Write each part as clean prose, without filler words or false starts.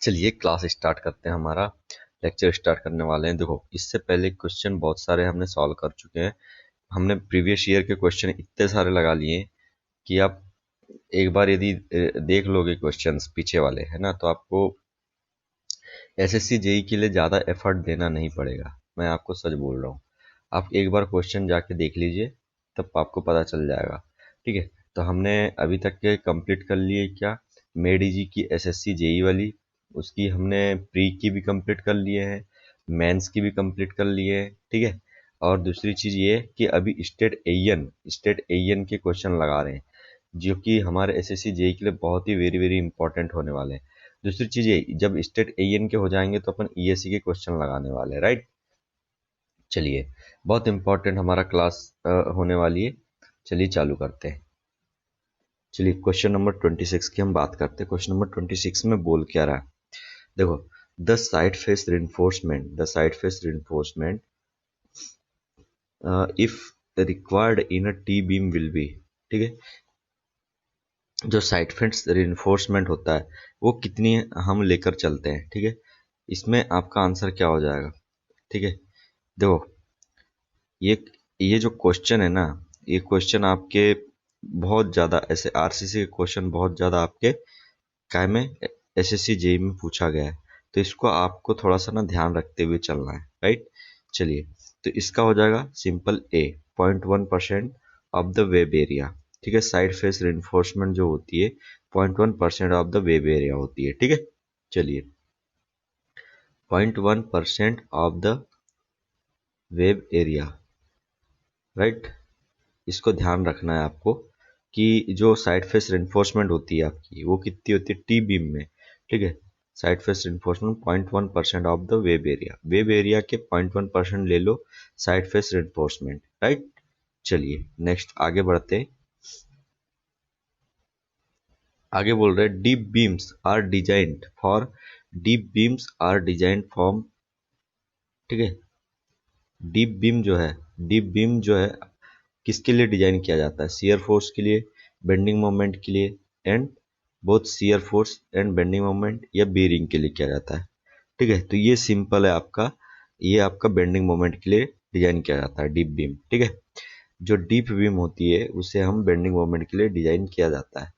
चलिए class start करते हैं। हमारा लेक्चर स्टार्ट करने वाले हैं। देखो, इससे पहले क्वेश्चन बहुत सारे हमने सॉल्व कर चुके हैं। हमने प्रीवियस ईयर के क्वेश्चन इतने सारे लगा लिए हैं कि आप एक बार यदि देख लोगे क्वेश्चंस पीछे वाले, है ना, तो आपको एसएससी जेई के लिए ज़्यादा एफर्ट देना नहीं पड़ेगा। मैं आपको सच बोल रहा हूँ। आप एक बार क्वेश्चन जाके देख लीजिए, तब आपको पता चल जाएगा। ठीक है, तो हमने अभी तक के कंप्लीट कर लिए क्या, मेडिजी की एसएससी जेई वाली, उसकी हमने प्री की भी कंप्लीट कर लिए हैं, मेंस की भी कंप्लीट कर लिए हैं। ठीक है, और दूसरी चीज़ ये कि अभी स्टेट एन के क्वेश्चन लगा रहे हैं, जो कि हमारे एसएससी जेई के लिए बहुत ही वेरी वेरी इंपॉर्टेंट होने वाले हैं। दूसरी चीज ये, जब स्टेट एन के हो जाएंगे तो अपन ईएससी के क्वेश्चन लगाने वाले हैं, राइट। चलिए, बहुत इंपॉर्टेंट हमारा क्लास होने वाली है। चलिए चालू करते हैं। चलिए क्वेश्चन नंबर 26 की हम बात करते हैं। क्वेश्चन नंबर 26 में बोल क्या रहा है, देखो। The side face reinforcement if required in a T beam will be. ठीक है, जो साइड फेस रिइंफोर्समेंट होता है वो कितनी हम लेकर चलते हैं। ठीक है, इसमें आपका आंसर क्या हो जाएगा। ठीक है, देखो, ये ये जो क्वेश्चन है ना, ये क्वेश्चन आपके बहुत ज़्यादा ऐसे आरसीसी के क्वेश्चन बहुत ज़्यादा आपके काय में एसएससी जेई में पूछा गया है। तो इसको आपको थोड़ा सा ना ध्यान रखते हुए चलना है, राइट। चलिए, तो इसका हो जाएगा simple A, 0.1% of the web area. ठीक है, साइड फेस रिइंफोर्समेंट जो होती है 0.1% ऑफ द वेब एरिया होती है। ठीक है, चलिए, 0.1% of the web area, right. इसको ध्यान रखना है आपको कि जो साइड फेस रिइंफोर्समेंट होती है आपकी, वो कितनी होती है टी बीम में। ठीक है, side face reinforcement 0.1% of the web area के 0.1% ले लो साइड फेस रिइंफोर्समेंट, राइट। चलिए नेक्स्ट आगे बढ़ते हैं। आगे बोल रहे हैं deep beams are designed form. ठीक है, डीप बीम जो है किसके लिए डिजाइन किया जाता है, शियर फोर्स के लिए, बेंडिंग मोमेंट के लिए, and both shear force and bending moment या बेरिंग के लिए किया जाता है। ठीक है, तो ये सिंपल है आपका, ये आपका बेंडिंग मोमेंट के लिए डिजाइन किया जाता है डीप बीम। ठीक है, जो डीप बीम होती है उसे हम बेंडिंग मोमेंट के लिए डिजाइन किया जाता है।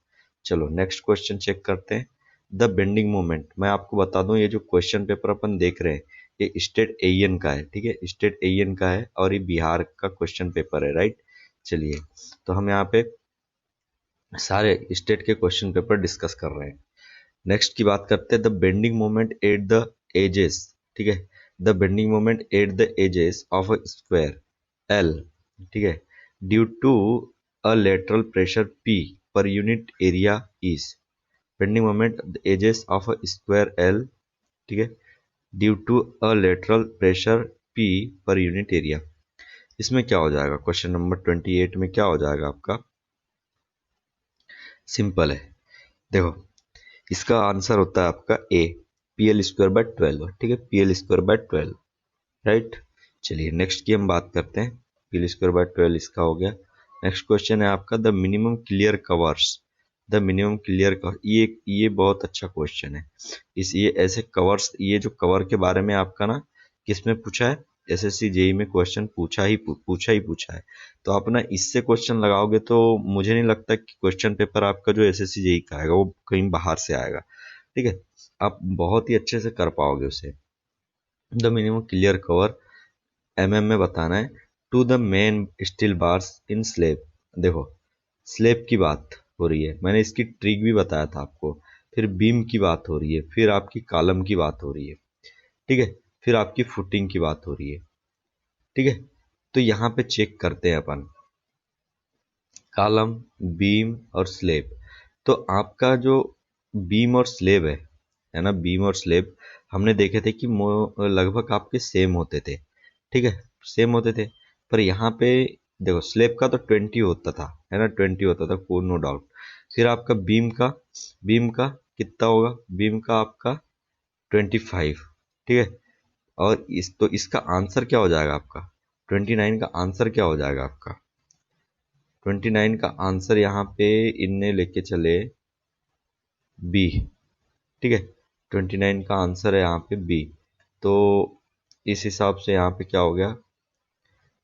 चलो नेक्स्ट क्वेश्चन चेक करते हैं। द बेंडिंग मोमेंट, मैं आपको बता दूं, ये जो क्वेश्चन पेपर अपन देख रहे हैं ये स्टेट एन का है। ठीक है, स्टेट एन का है और ये बिहार का क्वेश्चन पेपर है, राइट। चलिए, तो हम यहाँ पे सारे स्टेट के क्वेश्चन पेपर डिस्कस कर रहे हैं। नेक्स्ट की बात करते हैं, the bending moment at the edges. ठीक है, the bending moment at the edges of a square L. ठीक है, due to a lateral pressure P per unit area is. Bending moment the edges of a square L. ठीक है, due to a lateral pressure P per unit area. इसमें क्या हो जाएगा, question number 28 में क्या हो जाएगा आपका, सिंपल है। देखो, इसका आंसर होता है आपका ए, PL²/12। ठीक है, PL²/12, राइट। चलिए नेक्स्ट की हम बात करते हैं। PL²/12 इसका हो गया। नेक्स्ट क्वेश्चन है आपका, the minimum clear covers. The minimum clear cover, ये बहुत अच्छा क्वेश्चन है। ये ऐसे कवर्स, ये जो कवर के बारे में आपका ना किसमें पूछा है, एसएससी जेई में क्वेश्चन पूछा है। तो आप ना इससे क्वेश्चन लगाओगे तो मुझे नहीं लगता कि क्वेश्चन पेपर आपका जो एसएससी जेई का आएगा वो कहीं बाहर से आएगा। ठीक है, आप बहुत ही अच्छे से कर पाओगे उसे। द मिनिमम क्लियर कवर में बताना है। To the main steel bars in slab. देखो, स्लेब की बात हो रही है, मैंने इसकी ट्रिक भी बताया था आपको। फिर बीम की बात हो रही है, फिर आपकी कॉलम की बात हो रही है। ठीक है, फिर आपकी फुटिंग की बात हो रही है। ठीक है, तो यहाँ पे चेक करते हैं अपन कॉलम, बीम और स्लेब। तो आपका जो बीम और स्लेब है ना, बीम और स्लेब हमने देखे थे कि लगभग आपके सेम होते थे। ठीक है, सेम होते थे। पर यहाँ पे देखो, स्लेब का तो 20 होता था, है ना, 20 होता था, कोई नो डाउट। फिर आपका बीम का कितना होगा, बीम का आपका 25। ठीक है, और इसका आंसर क्या हो जाएगा आपका, 29 का आंसर क्या हो जाएगा आपका, 29 का आंसर यहाँ पे इनने लेके चले बी। ठीक है, 29 का आंसर है यहाँ पे बी। तो इस हिसाब से यहाँ पे क्या हो गया,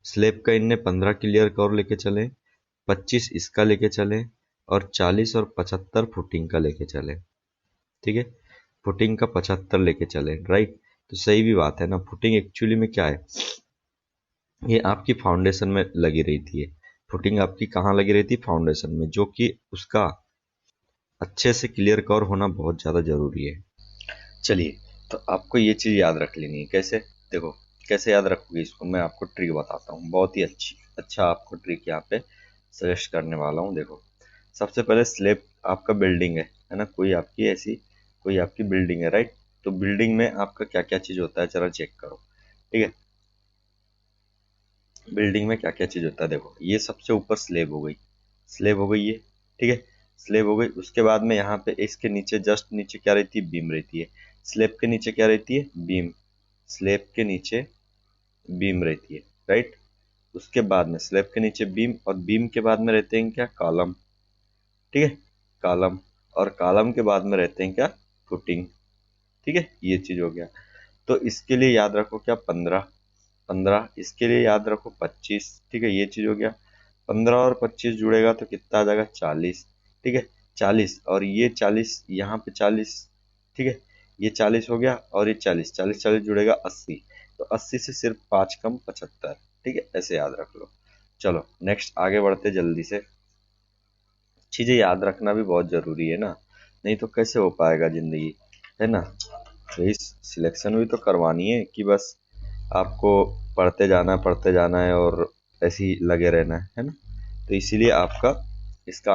स्लेब का इनने 15 क्लियर कवर लेके चले, 25 इसका लेके चले, और 40 और 75 फुटिंग का लेके चले। ठीक है, फुटिंग का 75 लेके चले, राइट। तो सही भी बात है ना, फुटिंग एक्चुअली में क्या है, ये आपकी फाउंडेशन में लगी रही थी। फुटिंग आपकी कहाँ लगी रही थी, फाउंडेशन में, जो कि उसका अच्छे से क्लियर कवर होना बहुत ज़्यादा ज़रूरी है। चलिए, तो आपको ये चीज़ याद रख लेनी है। कैसे, देखो कैसे याद रखोगे इसको, मैं आपको ट्रिक बताता हूँ, बहुत ही अच्छा आपको ट्रिक यहाँ पे सजेस्ट करने वाला हूँ। देखो, सबसे पहले स्लेब आपका बिल्डिंग है ना, कोई आपकी ऐसी कोई आपकी बिल्डिंग है, राइट। तो बिल्डिंग में आपका क्या क्या चीज़ होता है, जरा चेक करो। ठीक है, बिल्डिंग में क्या क्या चीज़ होता है, देखो ये सबसे ऊपर स्लेब हो गई, स्लेब हो गई ये। ठीक है, स्लेब हो गई। उसके बाद में यहाँ पे इसके नीचे, जस्ट नीचे क्या रहती है, बीम रहती है। स्लेब के नीचे क्या रहती है, बीम। स्लेब के नीचे बीम रहती है, राइट। उसके बाद में स्लेब के नीचे बीम, और बीम के बाद में रहते हैं क्या, कॉलम। ठीक है, कॉलम। और कॉलम के बाद में रहते हैं क्या, फुटिंग। ठीक है, ये चीज हो गया। तो इसके लिए याद रखो क्या, 15, इसके लिए याद रखो 25। ठीक है, ये चीज हो गया। 15 और 25 जुड़ेगा तो कितना आ जाएगा, 40। ठीक है, 40, और ये 40 यहाँ पे 40। ठीक है, ये 40 हो गया, और ये 40, 40 जुड़ेगा 80। तो 80 से सिर्फ 5 कम 75। ठीक है, ऐसे याद रख लो। चलो नेक्स्ट आगे बढ़ते जल्दी से। चीजें याद रखना भी बहुत जरूरी है ना, नहीं तो कैसे हो पाएगा जिंदगी, है ना। तो इस सिलेक्शन भी तो करवानी है कि बस आपको पढ़ते जाना है और ऐसे ही लगे रहना है ना। तो इसीलिए आपका इसका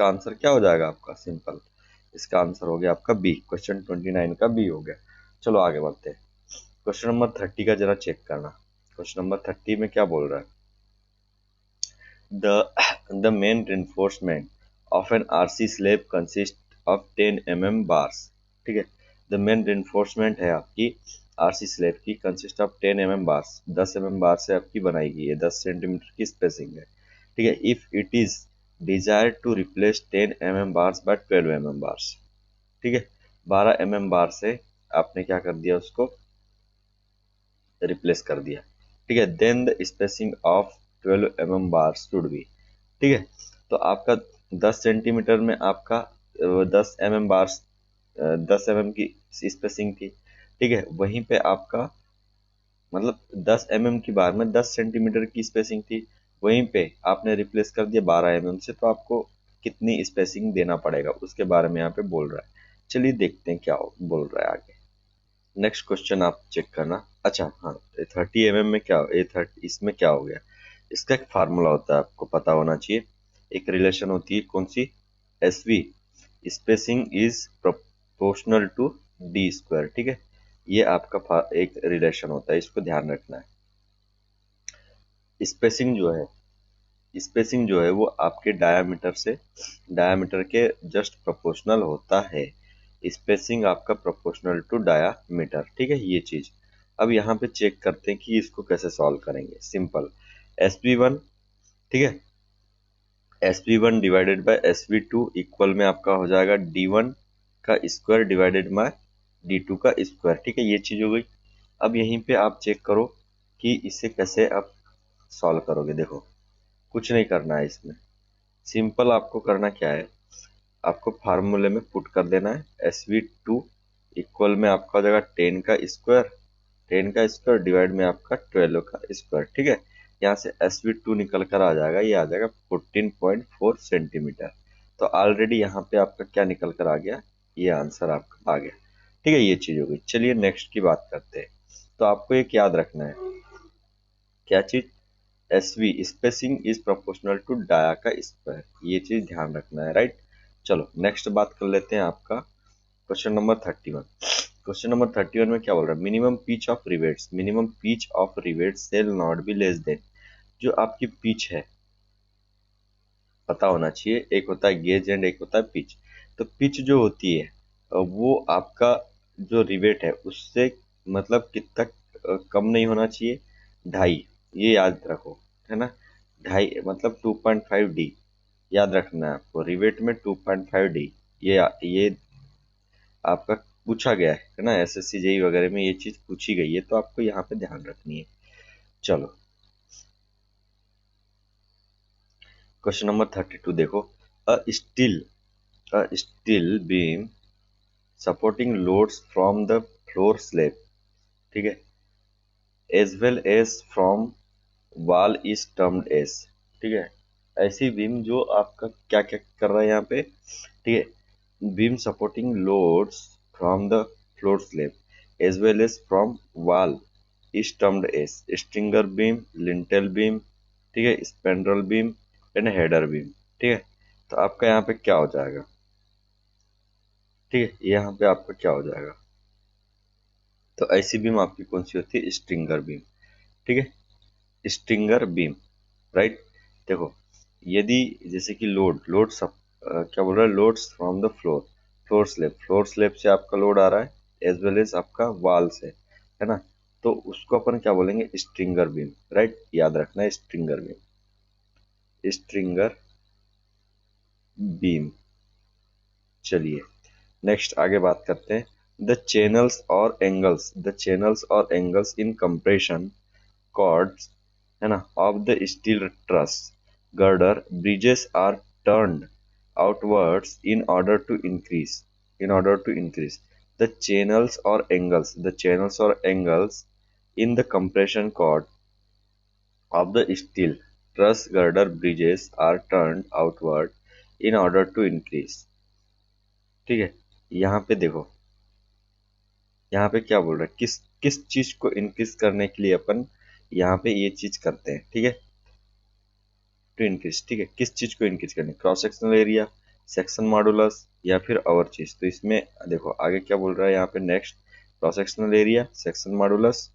आंसर क्या हो जाएगा आपका, सिंपल। इसका आंसर हो गया आपका बी, क्वेश्चन 29 का बी हो गया। चलो आगे बढ़ते हैं। क्वेश्चन नंबर 30 का जरा चेक करना। क्वेश्चन नंबर 30 में क्या बोल रहा है, The, the main reinforcement of an RC slab consists of 10 mm bars। ठीक है, the main reinforcement है आपकी RC slab की, consist of 10 mm bars, 10 mm बार से आपकी बनाई गई है, 10 सेंटीमीटर की स्पेसिंग है। ठीक है, if it is desired to replace 10 mm bars by 12 mm bars। ठीक है, 12 mm बार से आपने क्या कर दिया, उसको रिप्लेस कर दिया। ठीक है, then the spacing of 12 mm bar should be. ठीक है, तो आपका 10 सेंटीमीटर में आपका 10 mm बार, 10 mm की स्पेसिंग थी। ठीक है, वहीं पे आपका मतलब 10 mm की बार में 10 सेंटीमीटर की स्पेसिंग थी, वहीं पे आपने रिप्लेस कर दिया 12 mm से। तो आपको कितनी स्पेसिंग देना पड़ेगा उसके बारे में यहाँ पे बोल रहा है। चलिए देखते हैं क्या बोल रहा है आगे। नेक्स्ट क्वेश्चन आप चेक करना। अच्छा हाँ, 30 mm में क्या, ए 30 इसमें क्या हो गया, इसका एक फार्मूला होता है, आपको पता होना चाहिए। एक रिलेशन होती है, कौन सी, S V, spacing is proportional to D square. ठीक है, ये आपका एक रिलेशन होता है, इसको ध्यान रखना है। स्पेसिंग जो है वो आपके डायामीटर के जस्ट प्रोपोर्शनल होता है। स्पेसिंग आपका प्रोपोर्शनल टू डायामीटर। ठीक है, ये चीज। अब यहाँ पे चेक करते हैं कि इसको कैसे सॉल्व करेंगे। सिंपल, एस बी वन, ठीक है, S B one divided by S B two equal में आपका हो जाएगा डी वन का square divided by D two का स्क्वायर। ठीक है, ये चीज हो गई। अब यहीं पे आप चेक करो कि इसे कैसे आप सॉल्व करोगे। देखो कुछ नहीं करना है इसमें, सिंपल आपको करना क्या है, आपको फार्मूले में पुट कर देना है एस वी टू इक्वल में आपका हो जाएगा 10 का स्क्वायर डिवाइड में आपका 12 का स्क्वायर। ठीक है, यहाँ से एस वी टू निकल कर आ जाएगा, ये आ जाएगा 14.4 सेंटीमीटर। तो ऑलरेडी यहाँ पे आपका क्या निकल कर आ गया, ये आंसर आपका आ गया। ठीक है, ये चीज हो गई। चलिए नेक्स्ट की बात करते हैं। तो आपको एक याद रखना है, क्या चीज, S V, spacing is proportional to dia का स्क्वायर, ये चीज ध्यान रखना है, राइट। चलो नेक्स्ट बात कर लेते हैं आपका क्वेश्चन नंबर 31। क्वेश्चन नंबर 31 में क्या बोल रहा है, minimum pitch of rivets, minimum pitch of rivets shall not be less than. जो आपकी पिच है पता होना चाहिए, एक होता है गेज एंड एक होता है पिच। तो पिच जो होती है वो आपका जो रिवेट है उससे मतलब कितना कम नहीं होना चाहिए, 2.5, ये याद रखो, है ना। 2.5 मतलब 2.5 डी, याद रखना है आपको, रिवेट में 2.5 डी। ये आपका पूछा गया है ना, एसएससी जेई वगैरह में ये चीज पूछी गई है, तो आपको यहाँ पे ध्यान रखनी है। चलो क्वेश्चन नंबर 32 देखो। A steel beam supporting loads from the floor slab, ठीक है, as well as from wall is termed as, ठीक है। ऐसी बीम जो आपका क्या क्या कर रहा है यहाँ पे, ठीक है, beam supporting loads from the floor slab as well as from wall is termed as stringer beam, lintel beam, ठीक है, spandrel beam and header beam, ठीक है। तो आपका यहाँ पे क्या हो जाएगा, ठीक है, यहाँ पे आपका क्या हो जाएगा, तो ऐसी बीम आपकी कौन सी होती है, स्ट्रिंगर बीम, ठीक है, स्ट्रिंगर बीम, राइट। देखो यदि जैसे कि लोड सब क्या बोल रहा है, loads from the floor slab से आपका लोड आ रहा है एज वेल एज आपका वॉल से, है ना, तो उसको अपन क्या बोलेंगे, स्ट्रिंगर बीम, राइट, याद रखना है स्ट्रिंगर बीम। चलिए नेक्स्ट आगे बात करते हैं। द चैनल्स और एंगल्स इन कंप्रेशन कॉर्ड्स, है ना, of the steel truss girder bridges are turned outwards in order to increase the channels or angles in the compression cord of the steel truss girder bridges are turned outward in order to increase, ठीक है। यहाँ पे देखो, यहाँ पे क्या बोल रहा है, किस किस चीज को इंक्रीज करने के लिए अपन यहाँ पे ये चीज करते हैं, ठीक है, टू इंक्रीज, ठीक है, किस चीज को इंक्रीज करने, cross sectional area, section modulus या फिर और चीज। तो इसमें देखो आगे क्या बोल रहा है यहाँ पे, next cross sectional area, section modulus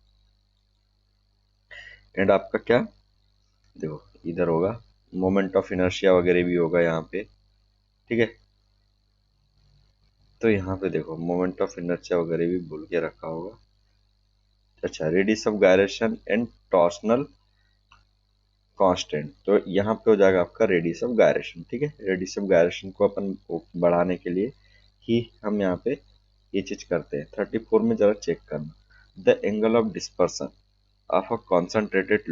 and आपका क्या, देखो इधर होगा मोमेंट ऑफ इनर्शिया वगैरह भी होगा यहाँ पे, ठीक है। तो यहाँ पे देखो मोमेंट ऑफ इनर्शिया वगैरह भी बोल के रखा होगा। अच्छा, radius of gyration and torsional constant, तो यहाँ पे हो जाएगा आपका रेडियस ऑफ गायरेशन, ठीक है। रेडियस ऑफ गायरेशन को अपन बढ़ाने के लिए ही हम यहाँ पे ये चीज करते हैं। 34 में जरा चेक करना, the angle of dispersion of a concentrated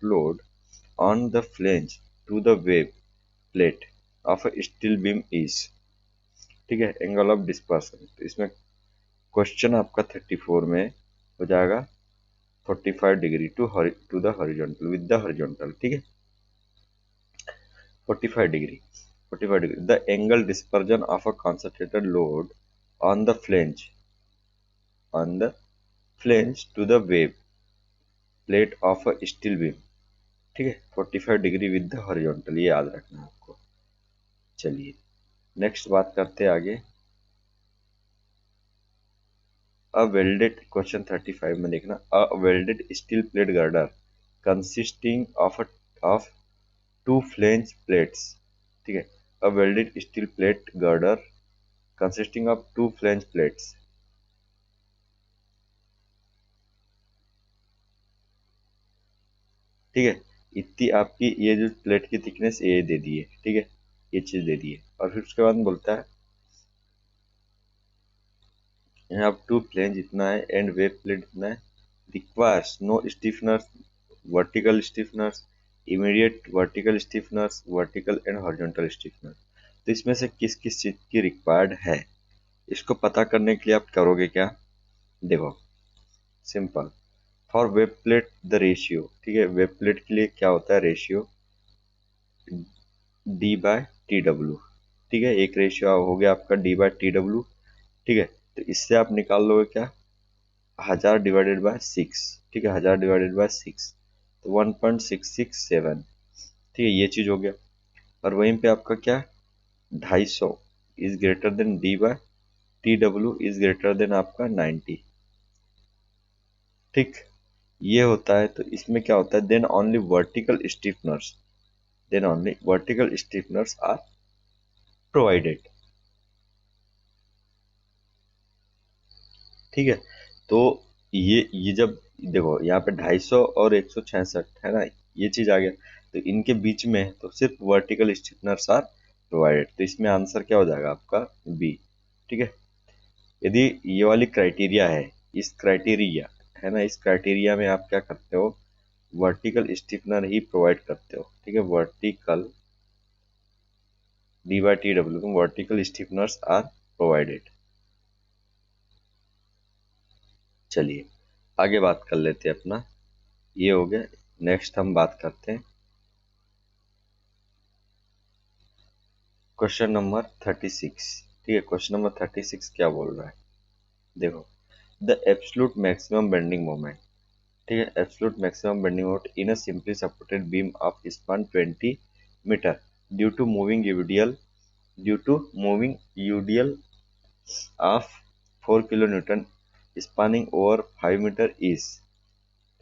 load on the flange to the web plate of a steel beam is, ठीक है, एंगल ऑफ डिस्पर्सन। तो इसमें क्वेश्चन आपका 34 में हो जाएगा 45 degree to the horizontal with the horizontal, ठीक है, 45 degree the angle dispersion of a concentrated load on the flange to the web plate of a steel beam, ठीक है, 45 डिग्री विद द हॉरिजॉन्टल, ये याद रखना है आपको। चलिए नेक्स्ट बात करते हैं आगे। अ वेल्डेड, क्वेश्चन 35 में देखना, a welded steel plate girder consisting of two flange plates, ठीक है, a welded steel plate girder consisting of two flange plates, ठीक है। इतनी आपकी ये जो प्लेट की थिकनेस ये दे दी है, ठीक है, ये चीज दे दी है, और फिर उसके बाद बोलता है यहाँ टू फ्लेंज इतना है एंड वेब प्लेट इतना है, requires no stiffeners, vertical stiffeners, immediate vertical stiffeners, vertical and horizontal stiffener. तो इसमें से किस किस चीज की रिक्वायर्ड है, इसको पता करने के लिए आप करोगे क्या, देखो simple, for web plate the ratio, ठीक है, वेब प्लेट के लिए क्या होता है ratio, D by T W, ठीक है, एक रेशियो हो गया आपका डी बाय टी डब्ल्यू, ठीक है। तो इससे आप निकाल लोगे क्या, 1000/6, ठीक है, 1000/6, तो 1.667, ठीक है, ये चीज हो गया। और वहीं पे आपका क्या, 250 is greater than D by T W is greater than आपका 90, ठीक, ये होता है। तो इसमें क्या होता है, then only vertical stiffeners are provided, ठीक है। तो ये जब देखो यहाँ पे 250 और 166 है ना, ये चीज आ गया, तो इनके बीच में तो सिर्फ वर्टिकल स्टिफनर्स आर प्रोवाइडेड। तो इसमें आंसर क्या हो जाएगा आपका बी। ठीक है, यदि ये वाली क्राइटेरिया है, इस क्राइटेरिया है ना, इस क्राइटेरिया में आप क्या करते हो, वर्टिकल स्टिफनर ही प्रोवाइड करते हो। ठीक है, vertical D by T W में वर्टिकल स्टिफनर्स आर प्रोवाइडेड। चलिए आगे बात कर लेते हैं अपना, ये हो गया। नेक्स्ट हम बात करते हैं क्वेश्चन नंबर 36। ठीक है, क्वेश्चन नंबर 36 क्या बोल रहा है, देखो, the absolute maximum bending moment. ठीक है, absolute maximum bending moment in a simply supported beam of span 20 metre due to moving UDL of 4 kilo newton spanning over 5 metre is.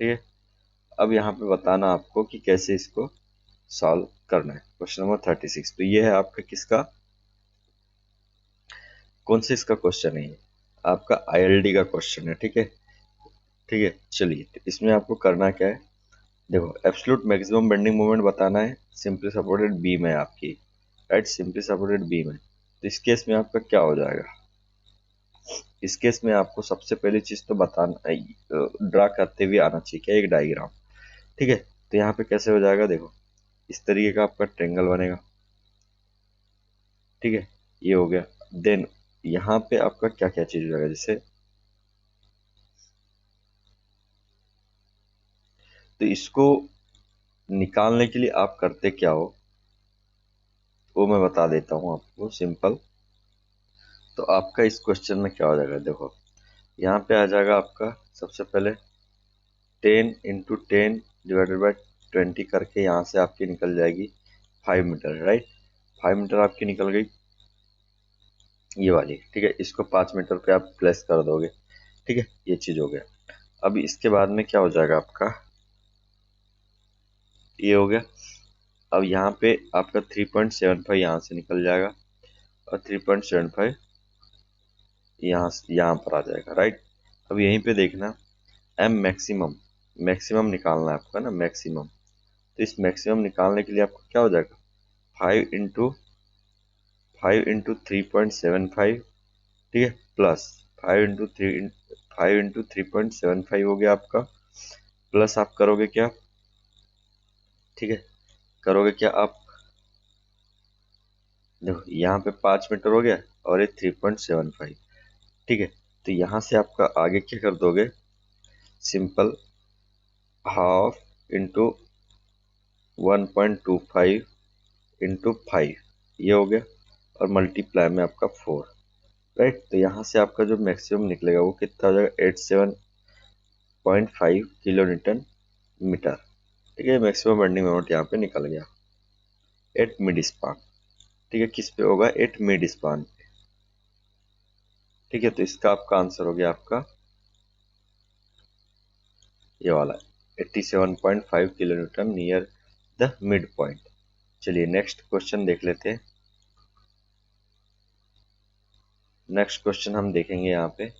ठीक है, अब यहाँ पे बताना आपको कि कैसे इसको सॉल्व करना है। क्वेश्चन नंबर 36, तो ये है आपका किसका, कौन से इसका क्वेश्चन है, ये आपका आईएलडी का क्वेश्चन है। ठीक है, ठीक है, चलिए तो इसमें आपको करना क्या है, देखो, एब्सोल्यूट मैक्सिमम बेंडिंग मोमेंट बताना है, सिंपली सपोर्टेड बीम है आपकी, राइट, सिंपली सपोर्टेड बीम है। तो इस केस में आपका क्या हो जाएगा, इस केस में आपको सबसे पहली चीज तो बताना, ड्रा करते हुए आना चाहिए क्या, एक डायग्राम। ठीक है, तो यहाँ पे कैसे हो जाएगा, देखो, इस तरीके का आपका ट्रेंगल बनेगा। ठीक है, ये हो गया। देन यहाँ पे आपका क्या क्या चीज हो जाएगा, जैसे, तो इसको निकालने के लिए आप करते क्या हो, वो मैं बता देता हूँ आपको सिंपल। तो आपका इस क्वेश्चन में क्या हो जाएगा, देखो, यहाँ पे आ जाएगा आपका सबसे पहले 10 × 10 डिवाइडेड बाई 20 करके यहाँ से आपकी निकल जाएगी 5 मीटर, राइट, 5 मीटर आपकी निकल गई ये वाली। ठीक है, इसको 5 मीटर पे आप प्लेस कर दोगे। ठीक है, ये चीज हो गया। अब इसके बाद में क्या हो जाएगा आपका, ये हो गया। अब यहाँ पे आपका 3.75 यहाँ से निकल जाएगा और 3.75 यहाँ पर आ जाएगा, राइट। अब यहीं पे देखना, एम मैक्सिमम, मैक्सिमम निकालना है आपका ना, मैक्सिमम। तो इस मैक्सिमम निकालने के लिए आपको क्या हो जाएगा, 5 इंटू 3.75। ठीक है, प्लस 5 इंटू 3.75 हो गया आपका, प्लस आप करोगे क्या, ठीक है, करोगे क्या आप, देखो यहाँ पे 5 मीटर हो गया और ये 3.75। ठीक है, तो यहाँ से आपका आगे क्या कर दोगे, सिंपल हाफ इंटू 1.25 इंटू 5, ये हो गया, और मल्टीप्लाई में आपका 4, राइट। तो यहाँ से आपका जो मैक्सिमम निकलेगा वो कितना हो जाएगा, 87.5 किलो न्यूटन मीटर। ठीक है, मैक्सिमम बेंडिंग मोमेंट यहाँ पे निकल गया एट मिड स्पान। ठीक है, किस पे होगा, एट मिड स्पान। ठीक है, तो इसका आपका आंसर हो गया आपका ये वाला 87.5 kilo newton near the mid point. चलिए नेक्स्ट क्वेश्चन देख लेते हैं। नेक्स्ट क्वेश्चन हम देखेंगे यहाँ पे,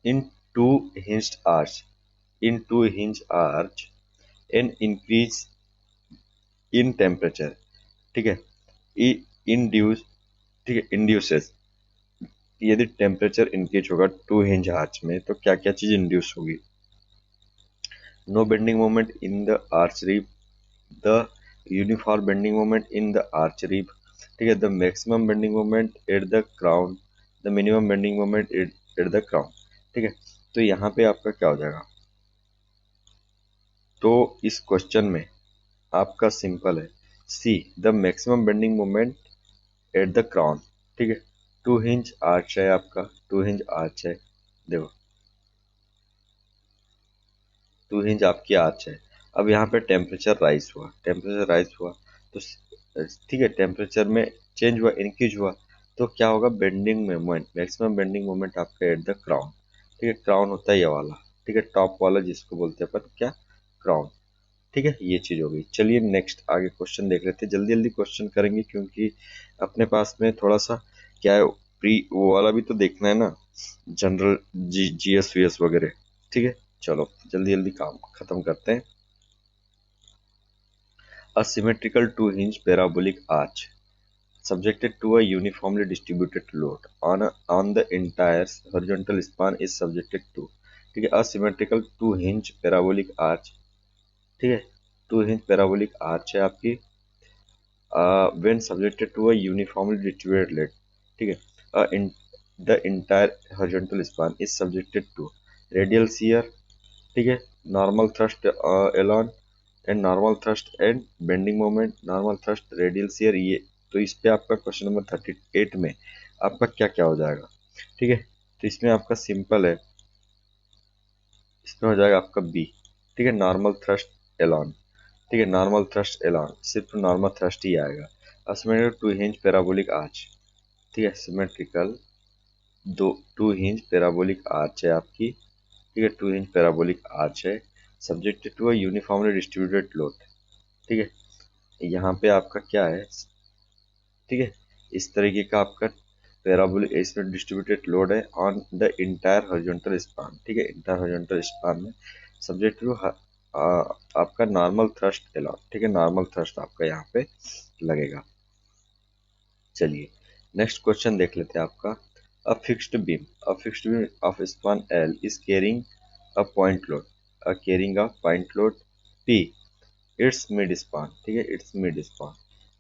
in two hinged arch, in two hinge arch an increase in temperature. ठीक है, इंड्यूस, ठीक है, इंड्यूसेस, यदि टेम्परेचर इंक्रीज होगा टू हिंज आर्च में तो क्या क्या चीज इंड्यूस होगी, no bending moment in the arch rib, the uniform bending moment in the arch rib, ठीक है, the maximum bending moment at the crown, the minimum bending moment at the crown. ठीक है, तो यहाँ पे आपका क्या हो जाएगा, तो इस क्वेश्चन में आपका सिंपल है, see the maximum bending moment at the crown. ठीक है, टू हिंज आर्च है आपका, टू हिंज आर्च है, देखो, टू हिंज आपकी आर्च है। अब यहाँ पे टेम्परेचर राइज हुआ, टेम्परेचर राइज हुआ तो ठीक है, टेम्परेचर में चेंज हुआ, इंक्रीज हुआ, तो क्या होगा, bending moment, maximum bending moment आपका एट द क्राउन। ठीक है, क्राउन होता है ये वाला, ठीक है, टॉप वाला जिसको बोलते हैं अपन क्या, क्राउन। ठीक है, ये चीज हो गई। चलिए नेक्स्ट आगे क्वेश्चन देख लेते हैं, जल्दी जल्दी क्वेश्चन करेंगे क्योंकि अपने पास में थोड़ा सा क्या है, प्री वो वाला भी तो देखना है ना, जनरल जीएस वीएस वगैरह। ठीक है, चलो जल्दी जल्दी काम खत्म करते हैं। A symmetrical two-hinge parabolic arch subjected to a uniformly distributed load on the entire horizontal span is subjected to, ठीक है, asymmetrical two hinge parabolic arch, ठीक है, two hinge parabolic arch है आपकी when subjected to a uniformly distributed load, ठीक है, the entire horizontal span is subjected to radial shear, ठीक है, normal thrust Elon and normal thrust and bending moment, normal thrust, radial shear, ये तो इस पे आपका क्वेश्चन नंबर 38 में आपका क्या क्या हो जाएगा, ठीक है। तो इसमें आपका सिंपल है, इसमें हो जाएगा आपका बी, ठीक है, नॉर्मल थ्रस्ट एलॉन, ठीक है, नॉर्मल थ्रस्ट एलॉन, सिर्फ नॉर्मल थ्रस्ट ही आएगा। Symmetrical two hinge parabolic arch, ठीक है, सिमेट्रिकल दो टू हिंज पैराबोलिक आर्च है आपकी, ठीक है, टू इंच पैराबोलिक आर्च है subjected to a uniformly distributed load, ठीक है, यहाँ पे आपका क्या है, ठीक है, इस तरीके का आपका पैराबोलिक इसमें डिस्ट्रीब्यूटेड लोड है on the entire horizontal span, ठीक है, इंटायर हॉरिजॉन्टल स्पान में सब्जेक्ट टू आपका नॉर्मल थ्रस्ट एलॉन, ठीक है, नॉर्मल थ्रस्ट आपका यहाँ पे लगेगा। चलिए नेक्स्ट क्वेश्चन देख लेते हैं आपका, a fixed beam of span L is carrying a point load, carrying a point load P, its mid span, ठीक है, its mid span,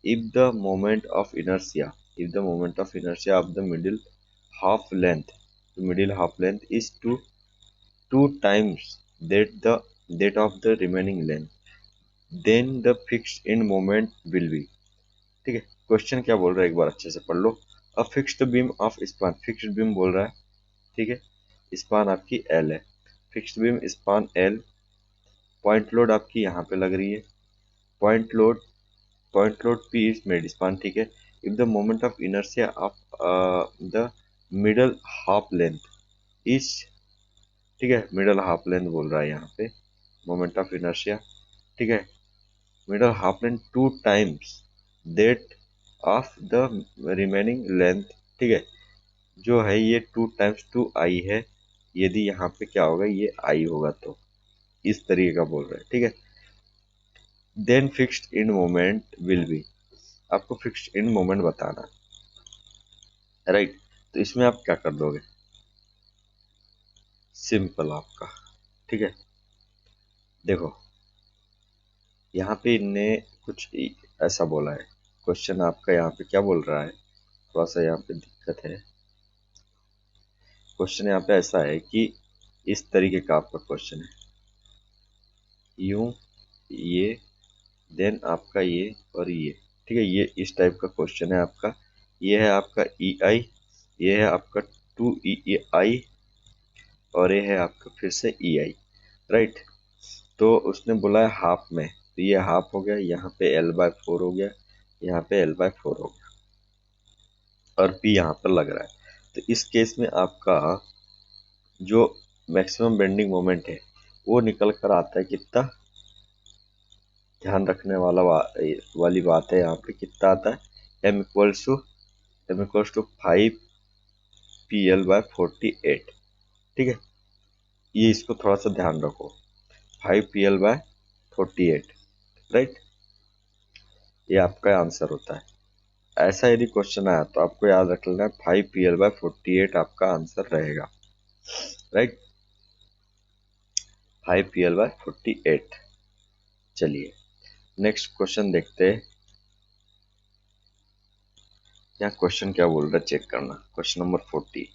if the moment of inertia of the middle half length is two times that of the remaining length, then the fixed end moment will be, ठीक है। Question क्या बोल रहा है एक बार अच्छे से पढ़ लो। A fixed beam of span, fixed beam बोल रहा है, ठीक है, स्पान आपकी एल है, fixed beam span L, point load आपकी यहाँ पे लग रही है, point load P is mid span, ठीक है, if the moment of inertia of the middle half length is, ठीक है, मिडल हाफ लेंथ बोल रहा है यहाँ पे, मोमेंट ऑफ इनर्शिया, ठीक है, middle half length two times that of the remaining length, ठीक है, जो है ये टू टाइम्स टू आई है, यदि यहाँ पे क्या होगा ये आई होगा तो इस तरीके का बोल रहे हैं, ठीक है। Then fixed end moment will be, आपको फिक्स्ड इन मोमेंट बताना है, राइट। तो इसमें आप क्या कर दोगे, सिंपल आपका, ठीक है, देखो यहाँ पे इनने कुछ ऐसा बोला है, क्वेश्चन आपका यहाँ पे क्या बोल रहा है, थोड़ा सा यहाँ पे दिक्कत है, क्वेश्चन यहाँ पे ऐसा है कि इस तरीके का आपका क्वेश्चन है, यूं ये देन आपका ये और ये, ठीक है, ये इस टाइप का क्वेश्चन है आपका, ये है आपका ई आई, ये है आपका टू ई आई और ये है आपका फिर से ई आई, राइट। तो उसने बोला है हाफ में, तो ये हाफ हो गया, यहाँ पे एल बाय फोर हो गया, यहाँ पे एल बाय फोर हो गया और पी यहाँ पर लग रहा है। तो इस केस में आपका जो मैक्सिमम बेंडिंग मोमेंट है वो निकल कर आता है कितना, ध्यान रखने वाली बात है यहाँ पे, कितना आता है, M equals to 5 P L by 48, ठीक है, ये इसको थोड़ा सा ध्यान रखो, 5 पी एल बाय 48, राइट, ये आपका आंसर होता है। ऐसा यदि क्वेश्चन आया तो आपको याद रख लेना है 5 पी एल बाय 48 आपका आंसर रहेगा, राइट, 5 पी एल बाय 48। चलिए नेक्स्ट क्वेश्चन देखते हैं, यहाँ क्वेश्चन क्या बोल रहा है चेक करना, question number 40,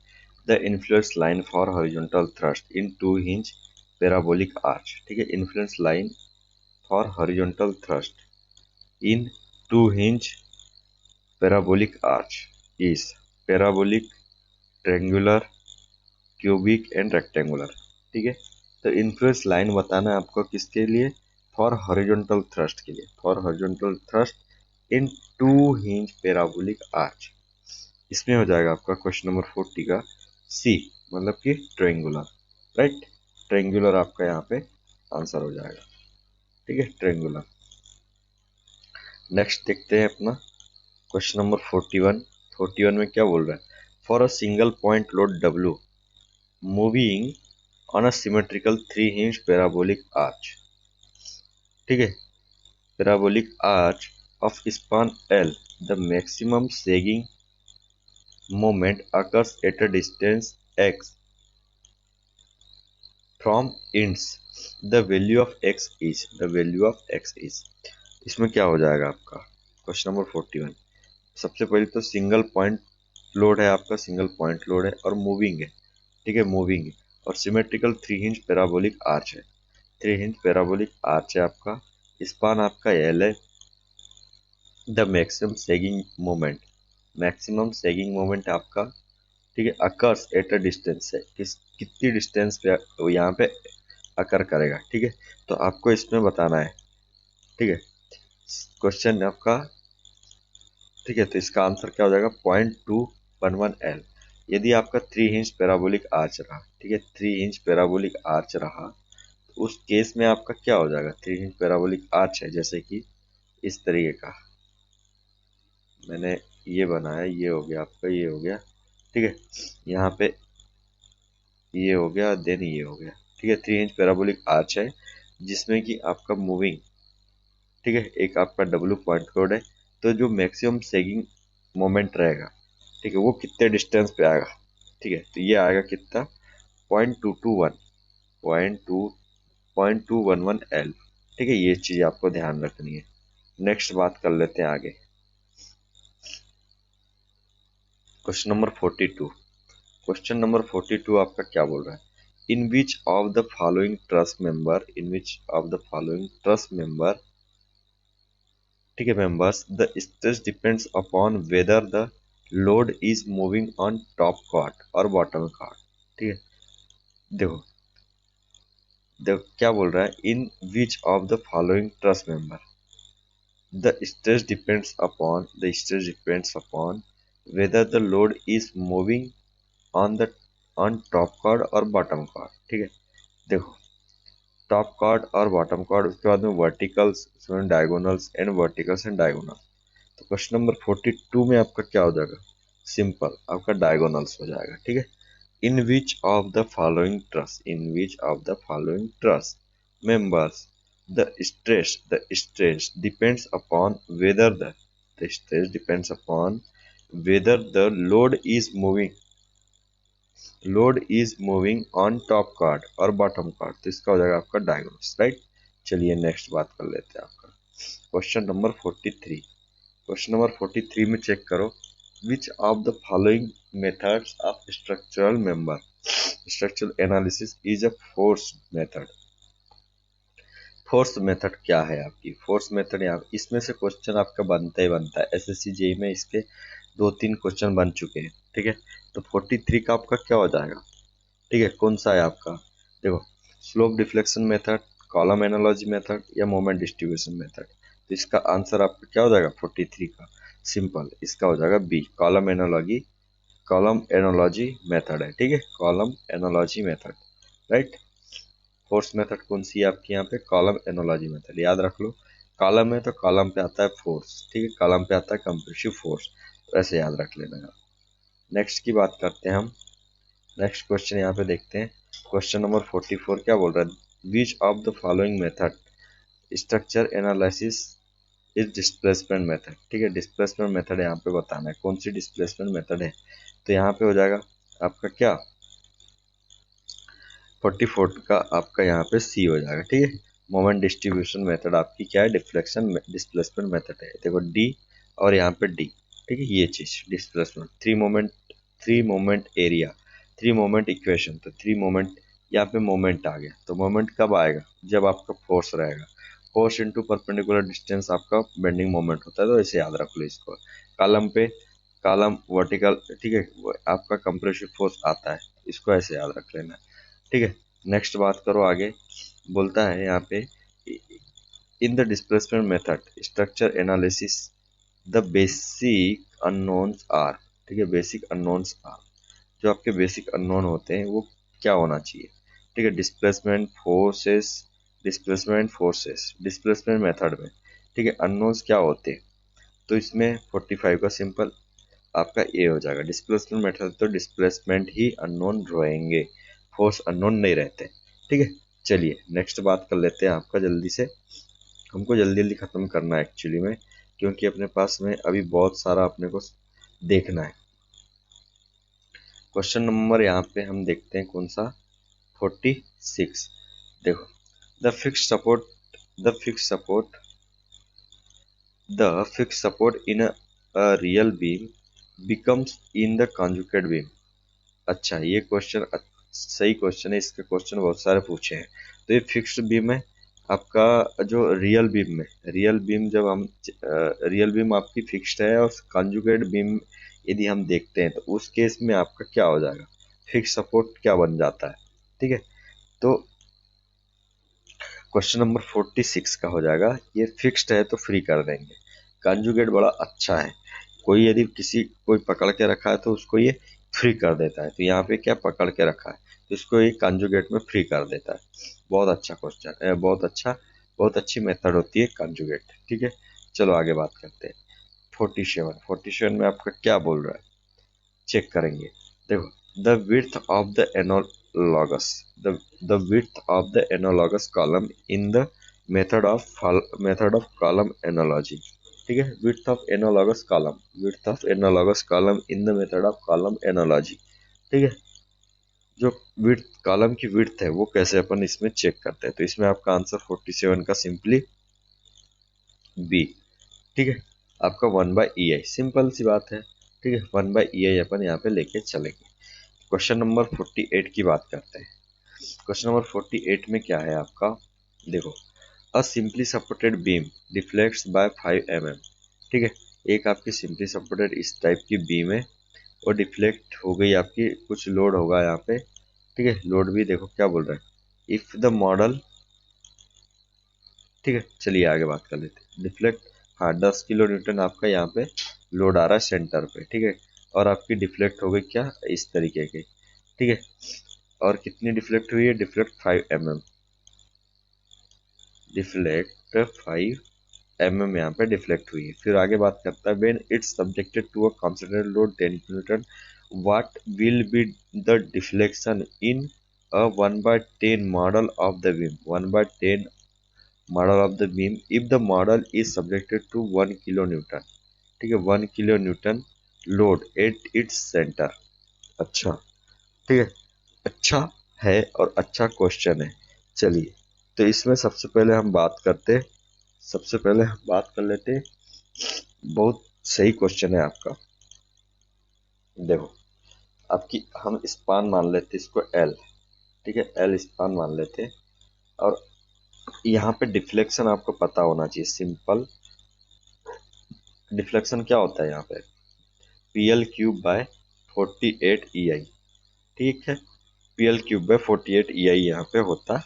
the influence line for horizontal thrust in two hinge parabolic arch, ठीक है, influence line for horizontal thrust in two hinge parabolic arch is parabolic, triangular, cubic and rectangular, ठीक है। तो इन्फ्लुएंस लाइन बताना है आपको किसके लिए, फॉर हॉरिजॉन्टल थ्रस्ट के लिए, for horizontal thrust in two hinge parabolic arch, इसमें हो जाएगा आपका क्वेश्चन नंबर 40 का सी, मतलब कि ट्रेंगुलर, राइट, ट्रेंगुलर आपका यहाँ पे आंसर हो जाएगा, ठीक है, ट्रेंगुलर। नेक्स्ट देखते हैं अपना क्वेश्चन नंबर 41 में क्या बोल रहा है, for a single point load W moving on a symmetrical three hinge parabolic arch, ठीक है, parabolic arch of span L, the maximum sagging moment occurs at a distance x from ends. The value of x is इसमें क्या हो जाएगा आपका question number 41। सबसे पहले तो सिंगल पॉइंट लोड है आपका, सिंगल पॉइंट लोड है और मूविंग है, ठीक है, मूविंग है और सिमेट्रिकल 3 हिंज पैराबोलिक आर्च है, 3 हिंज पैराबोलिक आर्च है आपका, स्पान आपका एल है, द मैक्सिमम सेगिंग मोमेंट आपका, ठीक है, अकर्स एट अ डिस्टेंस है, कितनी डिस्टेंस पे यहाँ पे अकर करेगा, ठीक है। तो आपको इसमें बताना है, ठीक है, क्वेश्चन आपका, ठीक है। तो इसका आंसर क्या हो जाएगा 0.211 L। यदि आपका 3 इंच पैराबोलिक आर्च रहा, ठीक है, 3 इंच पैराबोलिक आर्च रहा, तो उस केस में आपका क्या हो जाएगा, 3 इंच पैराबोलिक आर्च है जैसे कि इस तरीके का मैंने ये बनाया, ये हो गया आपका, ये हो गया, ठीक है, यहाँ पे ये हो गया, देन ये हो गया, ठीक है। 3 इंच पैराबोलिक आर्च है जिसमें कि आपका मूविंग, ठीक है, एक आपका डब्ल्यू पॉइंट लोड है, तो जो मैक्सिमम सेगिंग मोमेंट रहेगा, ठीक है, वो कितने डिस्टेंस पे आएगा, ठीक है, तो ये आएगा कितना 0.221 0.211 L, ठीक है। ये चीज आपको ध्यान रखनी है। नेक्स्ट बात कर लेते हैं आगे, क्वेश्चन नंबर 42। क्वेश्चन नंबर 42 आपका क्या बोल रहा है, in which of the following truss member, ठीक है, members the stress depends upon whether the load is moving on top chord और बॉटम कॉर्ड, ठीक है। देखो क्या बोल रहा है, in which of the following truss member the stress depends upon whether the load is moving on the on top chord और bottom chord, ठीक है। देखो टॉप कॉर्ड और बॉटम कॉर्ड, उसके बाद में वर्टिकल्स, उसमें diagonals and verticals and diagonal. तो क्वेश्चन नंबर 42 में आपका क्या हो जाएगा, सिंपल आपका डायगोनल्स हो जाएगा, ठीक है। In which of the following truss members the stress depends upon the stress depends upon whether the load is moving on top card और bottom card, तो इसका हो जाएगा आपका डायगोनल्स, राइट। चलिए नेक्स्ट बात कर लेते हैं आपका क्वेश्चन नंबर 43। क्वेश्चन नंबर 43 में चेक करो, विच of the following methods of structural analysis is a force method. Force method क्या है आपकी, फोर्स मेथड यहाँ इसमें से क्वेश्चन आपका बनता ही बनता है, एसएससी जेई में इसके 2-3 क्वेश्चन बन चुके हैं, ठीक है। तो 43 का आपका क्या हो जाएगा, ठीक है, कौन सा है आपका, देखो slope deflection method, column analogy method या मोमेंट डिस्ट्रीब्यूशन मेथड। तो इसका आंसर आपका क्या हो जाएगा 43 का, सिंपल इसका हो जाएगा बी, कॉलम एनालॉजी मेथड है, ठीक है, column analogy method, right. Force method कौन सी है आपकी यहाँ पे, कॉलम एनालॉजी मेथड, याद रख लो। कॉलम है तो कॉलम पे आता है फोर्स, ठीक है, कॉलम पे आता है कंप्रेसिव फोर्स, ऐसे याद रख लेना है। नेक्स्ट की बात करते हैं हम, नेक्स्ट क्वेश्चन यहाँ पे देखते हैं, क्वेश्चन नंबर 44 क्या बोल रहा है, विच of the following method structure analysis is displacement method, ठीक है, डिस्प्लेसमेंट मेथड यहाँ पे बताना है कौन सी डिस्प्लेसमेंट मेथड है। तो यहाँ पे हो जाएगा आपका क्या 44 का आपका यहाँ पे सी हो जाएगा, ठीक है। मोमेंट डिस्ट्रीब्यूशन मेथड आपकी क्या है, डिफ्लेक्शन डिस्प्लेसमेंट मेथड है, देखो डी और यहाँ पे डी, ठीक है, ये चीज displacement, three moment area, three moment equation, तो थ्री मोमेंट, यहाँ पे मोमेंट आ गया, तो मोमेंट कब आएगा, जब आपका फोर्स रहेगा, फोर्स इंटू परपेंडिकुलर डिस्टेंस आपका बेंडिंग मोमेंट होता है, तो ऐसे याद रख लो इसको। कॉलम पे कॉलम वर्टिकल, ठीक है, आपका कंप्रेसिव फोर्स आता है, इसको ऐसे याद रख लेना, ठीक है। नेक्स्ट बात करो आगे, बोलता है यहाँ पे in the displacement method structure analysis the basic unknowns are, ठीक है, बेसिक अननोन्स आर, जो आपके बेसिक अननोन होते हैं वो क्या होना चाहिए, ठीक है, डिस्प्लेसमेंट मेथड में, ठीक है, अननोन्स क्या होते हैं। तो इसमें 45 का सिंपल आपका ए हो जाएगा, डिस्प्लेसमेंट मेथड तो डिस्प्लेसमेंट ही अननोन रहेंगे, फोर्स अननोन नहीं रहते, ठीक है। चलिए नेक्स्ट बात कर लेते हैं आपका जल्दी से, हमको जल्दी जल्दी ख़त्म करना है एक्चुअली में, क्योंकि अपने पास में अभी बहुत सारा अपने को देखना है। क्वेश्चन नंबर यहाँ पे हम देखते हैं कौन सा, 46। देखो, the fix support the fix support the fix support in a real beam becomes in the conjugate beam. अच्छा, ये क्वेश्चन सही क्वेश्चन है, इसके क्वेश्चन बहुत सारे पूछे हैं। तो ये फिक्स्ड बीम है आपका, जो रियल बीम जब हम रियल बीम आपकी फिक्स्ड है और कॉन्जुगेट बीम यदि हम देखते हैं तो उस केस में आपका क्या हो जाएगा, फिक्स सपोर्ट क्या बन जाता है। ठीक है, तो क्वेश्चन नंबर 46 का हो जाएगा, ये फिक्स्ड है तो फ्री कर देंगे। कॉन्जुगेट बड़ा अच्छा है, कोई यदि कोई पकड़ के रखा है तो उसको ये फ्री कर देता है। तो यहाँ पे क्या पकड़ के रखा है तो इसको ये कॉन्जुगेट में फ्री कर देता है। बहुत अच्छा क्वेश्चन है, बहुत अच्छी मेथड होती है कॉन्जुगेट। ठीक है, चलो आगे बात करते हैं। 47 में आपका क्या बोल रहा है, चेक करेंगे। देखो, the width of the analogous the width of the analogous column in the method of column analogy. ठीक है, width of analogous column in the method of column analogy. ठीक है, जो विड्थ कॉलम की विड्थ है वो कैसे अपन इसमें चेक करते हैं। तो इसमें आपका आंसर 47 का सिंपली बी। ठीक है, आपका 1/EI, सिंपल सी बात है। ठीक है, 1/EI अपन यहाँ पे लेके चलेंगे। क्वेश्चन नंबर 48 की बात करते हैं। क्वेश्चन नंबर 48 में क्या है आपका, देखो, a simply supported beam deflects by 5 mm। ठीक है, एक आपकी सिंपली सपोर्टेड इस टाइप की बीम है और डिफ्लेक्ट हो गई आपकी, कुछ लोड होगा यहाँ पे। ठीक है, लोड भी देखो क्या बोल रहा है, इफ द मॉडल। ठीक है, चलिए आगे बात कर लेते हैं। डिफ्लेक्ट, हाँ, 10 किलो न्यूटन आपका यहाँ पे लोड आ रहा है सेंटर पे। ठीक है, और आपकी डिफ्लेक्ट हो गई क्या, इस तरीके की। ठीक है, और कितनी डिफ्लेक्ट हुई है, डिफ्लेक्ट 5 mm, डिफ्लेक्ट 5 mm यहाँ पे डिफ्लेक्ट हुई है। फिर आगे बात करता है, when it's subjected to a considerable load 10 newton what will be the deflection in a 1/10 model of the beam, 1/10 model of the beam if the model is subjected to 1 kilo newton. ठीक है, 1 kilo newton load at its centre. अच्छा, ठीक है, अच्छा है और अच्छा question है। चलिए, तो इसमें सबसे पहले हम बात कर लेते हैं। बहुत सही क्वेश्चन है आपका। देखो, आपकी हम स्पान मान लेते हैं इसको एल। ठीक है, एल स्पान मान लेते हैं, और यहाँ पे डिफ्लेक्शन आपको पता होना चाहिए। सिंपल डिफ्लेक्शन क्या होता है यहाँ पे, PL³/48 EI। ठीक है, PL³/48 EI यहाँ पे होता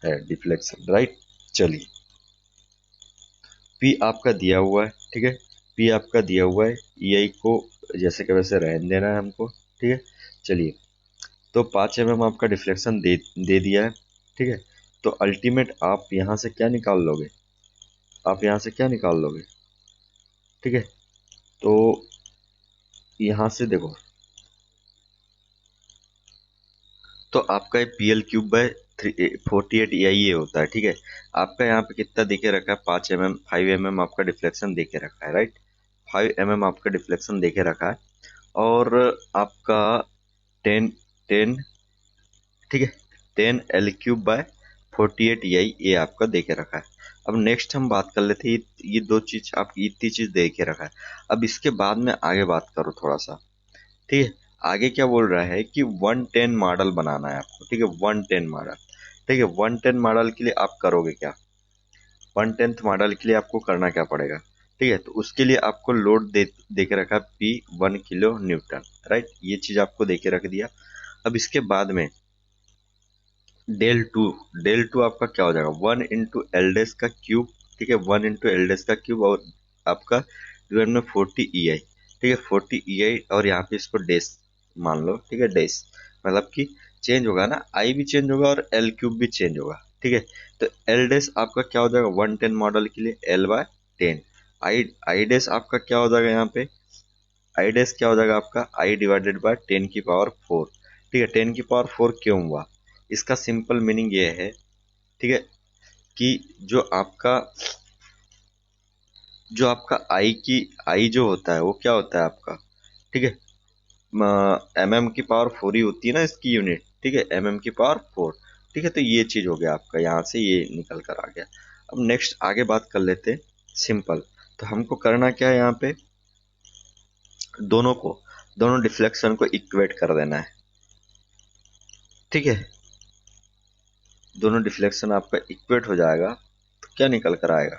है डिफ्लेक्शन, राइट। चलिए, P आपका दिया हुआ है। ठीक है, P आपका दिया हुआ है, EI को जैसे कि वैसे रहने देना है हमको। ठीक है, चलिए, तो 5 mm आपका डिफ्लेक्शन दे दिया है। ठीक है, तो अल्टीमेट आप यहाँ से क्या निकाल लोगे, ठीक है, तो यहाँ से देखो, तो आपका ये PL³/48 EI ये होता है। ठीक है, आपका यहाँ पे कितना देके रखा है, 5 mm आपका डिफ्लेक्शन देके रखा है, राइट। 5 mm आपका डिफ्लेक्शन देके रखा है, और आपका 10, ठीक है, 10L³/48 EI ये आपका देके रखा है। अब नेक्स्ट हम बात कर लेते हैं, ये दो चीज आपकी इतनी चीज देके रखा है। अब इसके बाद में आगे बात करो थोड़ा सा। ठीक है, आगे क्या बोल रहा है कि 110 मॉडल बनाना है आपको। ठीक है, 110 मॉडल। ठीक है, 110 मॉडल के लिए आप करोगे क्या, 1/10 मॉडल के लिए आपको करना क्या पड़ेगा। ठीक है, तो उसके लिए आपको लोड दे के रखा P 1 किलो न्यूटन, राइट। ये चीज आपको दे के रख दिया। अब इसके बाद में डेल टू आपका क्या हो जाएगा, 1 × L का क्यूब। ठीक है, 1 × L का क्यूब, और आपका डिवाइड में 40 EI। ठीक है, 40 EI, और यहाँ पे इसको डेस मान लो। ठीक है, डेस मतलब कि चेंज होगा ना, आई भी चेंज होगा और L³ भी चेंज होगा। ठीक है, तो L डेस आपका क्या हो जाएगा, 110 मॉडल के लिए L/10। आई डेस आपका क्या हो जाएगा, यहाँ पे आई डेस क्या हो जाएगा आपका, I/10⁴। ठीक है, 10⁴ क्यों हुआ, इसका सिंपल मीनिंग ये है, ठीक है, कि जो आपका जो आपका आई जो होता है वो क्या होता है आपका, ठीक है, mm की पावर 4 ही होती है ना इसकी यूनिट, ठीक है, mm की पावर 4, ठीक है। तो ये चीज हो गया आपका, यहाँ से ये निकल कर आ गया। अब नेक्स्ट आगे बात कर लेते हैं सिंपल। तो हमको करना क्या है यहाँ पे, दोनों को, दोनों डिफ्लेक्शन को इक्वेट कर देना है, ठीक है। दोनों डिफ्लेक्शन आपका इक्वेट हो जाएगा तो क्या निकल कर आएगा,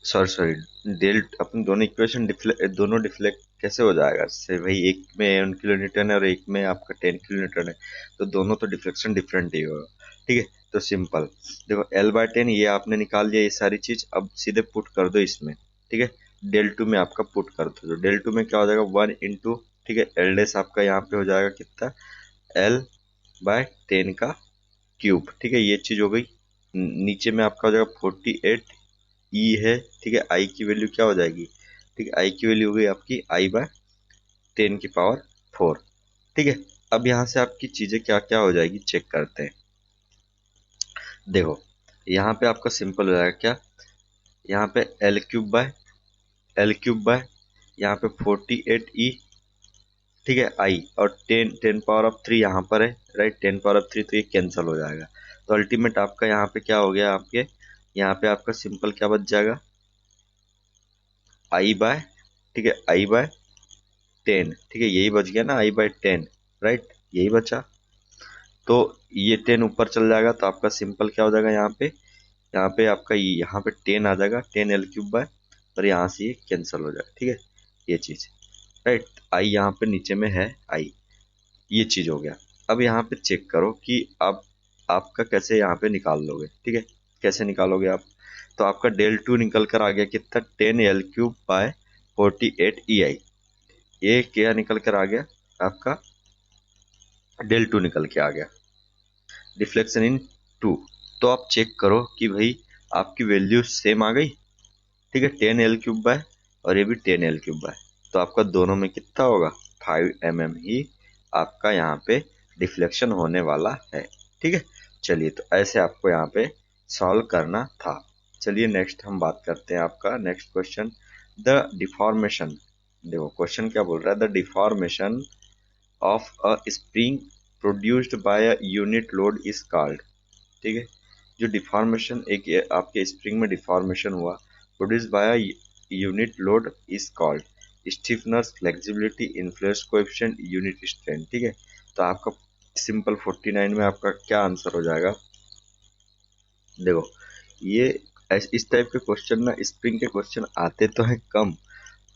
सॉरी सॉरी डेल, अपन दोनों इक्वेशन दोनों डिफ्लेक्ट कैसे हो जाएगा, से भाई एक में 1 किलो न्यूटन है और एक में आपका 10 किलो न्यूटन है, तो दोनों तो डिफ्लेक्शन डिफरेंट ही होगा, ठीक है। तो सिंपल देखो L/10 ये आपने निकाल लिया ये सारी चीज, अब सीधे पुट कर दो इसमें, ठीक है। डेल टू में आपका पुट कर दो, तो डेल टू में क्या हो जाएगा 1 इंटू, ठीक है, एल डेस आपका यहाँ पे हो जाएगा कितना, L/10 का क्यूब, ठीक है, ये चीज हो गई। नीचे में आपका हो जाएगा 48 ई है, ठीक है, आई की वैल्यू क्या हो जाएगी, ठीक है, आई की वैल्यू हो गई आपकी I/10 की पावर 4, ठीक है। अब यहाँ से आपकी चीजें क्या क्या हो जाएगी चेक करते हैं। देखो यहाँ पे आपका सिंपल हो जाएगा क्या, यहाँ पे L³ बाय यहाँ पे 48 ई, ठीक है, आई, और 10 पावर ऑफ 3 यहाँ पर है, राइट, 10 पावर ऑफ 3, तो ये कैंसिल हो जाएगा। तो अल्टीमेट आपका यहाँ पे क्या हो गया, आपके यहाँ पे आपका सिंपल क्या बच जाएगा, आई बाय, ठीक है, I/10, ठीक है, यही बच गया ना I/10, राइट, यही बचा। तो ये 10 ऊपर चल जाएगा तो आपका सिंपल क्या हो जाएगा, यहाँ पे आपका यहाँ पे 10 आ जाएगा, 10L³ बाय, और यहाँ से ये कैंसिल हो जाएगा, ठीक है, ये चीज, राइट। आई यहाँ पे नीचे में है आई, ये चीज हो गया। अब यहाँ पे चेक करो कि अब आपका कैसे यहाँ पे निकाल लोगे, ठीक है, कैसे निकालोगे आप। तो आपका डेल टू निकल कर आ गया कितना, 10L³ बाय 48 EI, ये क्या निकल कर आ गया आपका, डेल टू निकल के आ गया, डिफ्लेक्शन इन टू। तो आप चेक करो कि भाई आपकी वैल्यू सेम आ गई, ठीक है, 10L³ बाय, और ये भी 10L³ बाय, तो आपका दोनों में कितना होगा, 5 mm ही आपका यहाँ पे डिफ्लेक्शन होने वाला है, ठीक है। चलिए तो ऐसे आपको यहाँ पे सॉल्व करना था। चलिए नेक्स्ट हम बात करते हैं आपका नेक्स्ट क्वेश्चन, द डिफॉर्मेशन। देखो क्वेश्चन क्या बोल रहा है, the deformation of a spring produced by a unit load is called, ठीक है। जो डिफॉर्मेशन एक आपके स्प्रिंग में डिफॉर्मेशन हुआ produce by unit load is called stiffness, flexibility, influence coefficient, unit strength, ठीक है। तो आपका सिंपल 49 में आपका क्या आंसर हो जाएगा। देखो ये इस टाइप के क्वेश्चन ना, स्प्रिंग के क्वेश्चन आते तो हैं कम,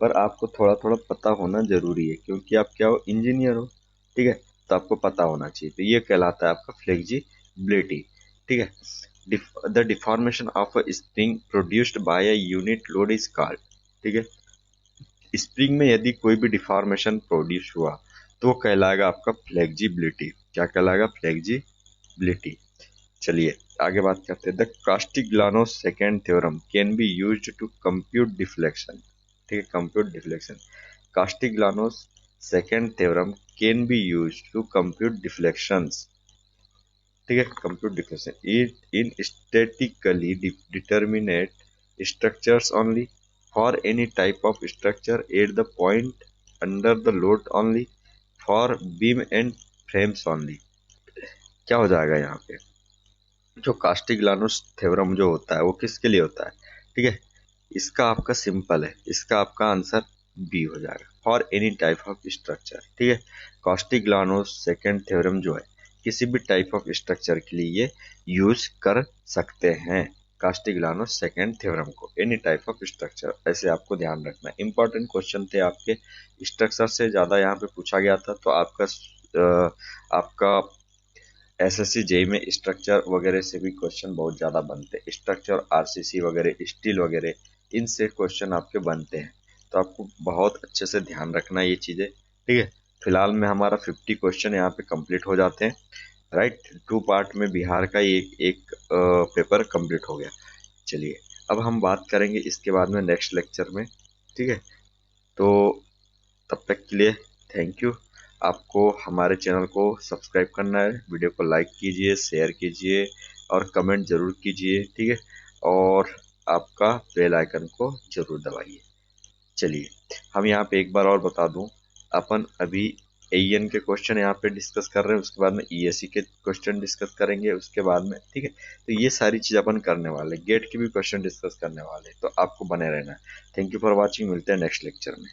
पर आपको थोड़ा थोड़ा पता होना जरूरी है, क्योंकि आप क्या हो, इंजीनियर हो, ठीक है, तो आपको पता होना चाहिए। तो ये कहलाता है आपका फ्लेक्सिबिलिटी, ठीक है। The deformation of a spring produced by a unit load is called, ठीक है। स्प्रिंग में यदि कोई भी डिफॉर्मेशन प्रोड्यूस हुआ तो वो कहलाएगा आपका फ्लेक्सिबिलिटी, क्या कहलाएगा, फ्लेक्सिबिलिटी। चलिए आगे बात करते हैं, the Castigliano second theorem can be used to compute deflection, ठीक है, compute deflection. Castigliano second theorem can be used to compute deflections, ठीक है, compute deflection it in statically determinate structures only, for any type of structure at the point under the load only, for beam and frames only. क्या हो जाएगा यहाँ पे, जो कास्टिग्लियानोस theorem जो होता है वो किसके लिए होता है, ठीक है। इसका आपका सिंपल है, इसका आपका आंसर बी हो जाएगा, for any type of structure, ठीक है। कास्टिग्लियानोस सेकंड थ्योरम जो है किसी भी टाइप ऑफ स्ट्रक्चर के लिए ये यूज कर सकते हैं, कास्टिग्लियानोस सेकंड थ्योरम को, एनी टाइप ऑफ स्ट्रक्चर, ऐसे आपको ध्यान रखना है। इंपॉर्टेंट क्वेश्चन थे आपके, स्ट्रक्चर से ज्यादा यहाँ पे पूछा गया था, तो आपका एसएससी जेई में स्ट्रक्चर वगैरह से भी क्वेश्चन बहुत ज्यादा बनते हैं, स्ट्रक्चर, आरसीसी वगैरह, स्टील वगैरह, इनसे क्वेश्चन आपके बनते हैं, तो आपको बहुत अच्छे से ध्यान रखना है ये चीजें, ठीक है। फिलहाल में हमारा 50 क्वेश्चन यहाँ पे कंप्लीट हो जाते हैं, राइट, 2 पार्ट में बिहार का एक एक पेपर कंप्लीट हो गया। चलिए अब हम बात करेंगे इसके बाद में नेक्स्ट लेक्चर में, ठीक है। तो तब तक के लिए थैंक यू। आपको हमारे चैनल को सब्सक्राइब करना है, वीडियो को लाइक कीजिए, शेयर कीजिए और कमेंट जरूर कीजिए, ठीक है। और आपका बेल आइकन को जरूर दबाइए। चलिए हम यहाँ पे एक बार और बता दूं, अपन अभी एईएन के क्वेश्चन यहाँ पे डिस्कस कर रहे हैं, उसके बाद में ईएससी के क्वेश्चन डिस्कस करेंगे उसके बाद में, ठीक है। तो ये सारी चीज अपन करने वाले, गेट के भी क्वेश्चन डिस्कस करने वाले, तो आपको बने रहना है। थैंक यू फॉर वॉचिंग, मिलते हैं नेक्स्ट लेक्चर में।